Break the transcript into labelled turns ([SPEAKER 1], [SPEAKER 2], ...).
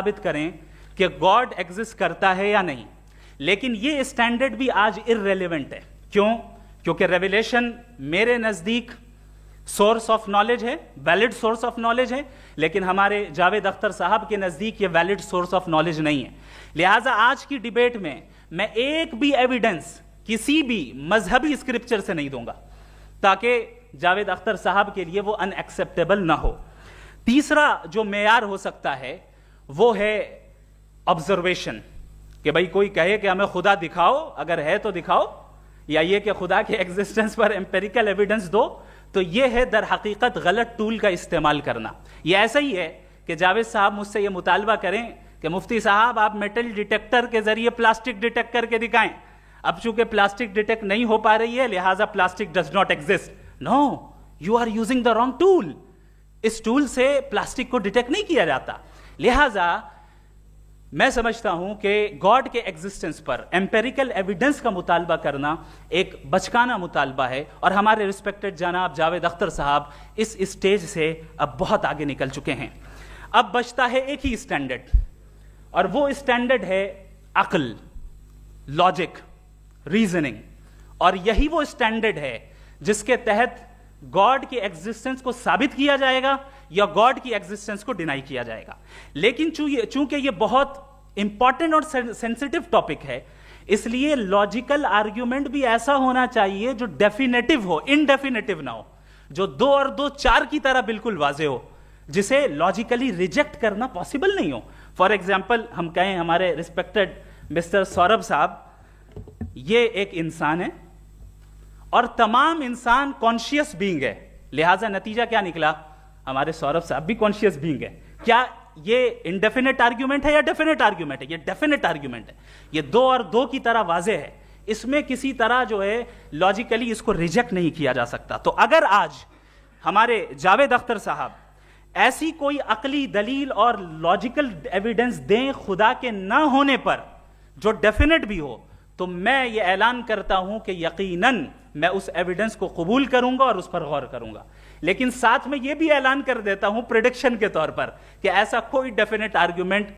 [SPEAKER 1] ثابت کریں کہ گاڈ ایگزسٹ کرتا ہے یا نہیں، لیکن یہ اسٹینڈرڈ بھی آج ارریلیونٹ ہے. کیوں؟ کیونکہ ریویلیشن میرے نزدیک سورس آف نالج ہے، ویلڈ سورس آف نالج ہے، لیکن ہمارے جاوید اختر صاحب کے نزدیک یہ ویلڈ سورس آف نالج نہیں ہے. لہٰذا آج کی ڈیبیٹ میں ایک بھی ایویڈنس کسی بھی مذہبی اسکرپچر سے نہیں دوں گا تاکہ جاوید اختر صاحب کے لیے وہ ان ایکسیپٹیبل نہ ہو. تیسرا جو معیار ہو سکتا ہے وہ ہے آبزرویشن، کہ بھائی کوئی کہے کہ ہمیں خدا دکھاؤ، اگر ہے تو دکھاؤ، یا یہ کہ خدا کے ایگزسٹنس پر امپیریکل ایویڈنس دو. تو یہ ہے در حقیقت غلط ٹول کا استعمال کرنا. یہ ایسا ہی ہے کہ جاوید صاحب مجھ سے یہ مطالبہ کریں کہ مفتی صاحب آپ میٹل ڈیٹیکٹر کے ذریعے پلاسٹک ڈیٹیکٹ کر کے دکھائیں. اب چونکہ پلاسٹک ڈیٹیکٹ نہیں ہو پا رہی ہے لہٰذا plastic does not exist. No, you are using the wrong tool. اس ٹول سے پلاسٹک کو ڈیٹیکٹ نہیں کیا جاتا. لہٰذا میں سمجھتا ہوں کہ گاڈ کے ایگزسٹنس پر امپیریکل ایویڈنس کا مطالبہ کرنا ایک بچکانہ مطالبہ ہے، اور ہمارے ریسپیکٹڈ جناب جاوید اختر صاحب اس اسٹیج سے اب بہت آگے نکل چکے ہیں. اب بچتا ہے ایک ہی اسٹینڈرڈ، اور وہ اسٹینڈرڈ ہے عقل، لاجک، ریزننگ. اور یہی وہ اسٹینڈرڈ ہے جس کے تحت گاڈ کی ایگزسٹنس کو ثابت کیا جائے گا یا گاڈ کی ایگزسٹنس کو ڈینائی کیا جائے گا. لیکن چونکہ یہ بہت امپورٹنٹ اور سینسٹیو ٹاپک ہے، اس لیے لاجیکل آرگیومنٹ بھی ایسا ہونا چاہیے جو ڈیفینیٹو ہو، انڈیفینیٹو نہ ہو، جو 2 اور 2 4 کی طرح بالکل واضح ہو، جسے لاجیکلی ریجیکٹ کرنا پاسبل نہیں ہو. فار ایگزامپل ہم کہیں ہمارے ریسپیکٹڈ مسٹر سوربھ صاحب یہ ایک انسان ہے اور تمام انسان کانشیس بینگ ہے، لہٰذا نتیجہ کیا نکلا؟ ہمارے سوربھ صاحب بھی کانشیس بینگ ہے. کیا یہ انڈیفینٹ آرگیومنٹ ہے یا ڈیفینٹ آرگیومنٹ ہے؟ یہ ڈیفینٹ آرگیومنٹ ہے. یہ 2 اور 2 کی طرح واضح ہے، اس میں کسی طرح جو ہے لاجیکلی اس کو ریجیکٹ نہیں کیا جا سکتا. تو اگر آج ہمارے جاوید اختر صاحب ایسی کوئی عقلی دلیل اور لاجیکل ایویڈنس دیں خدا کے نہ ہونے پر جو ڈیفینٹ بھی ہو، تو میں یہ اعلان کرتا ہوں کہ یقیناً میں اس ایویڈنس کو قبول کروں گا اور اس پر غور کروں گا. لیکن ساتھ میں یہ بھی اعلان کر دیتا ہوں پریڈکشن کے طور پر کہ ایسا کوئی ڈیفینٹ آرگیومنٹ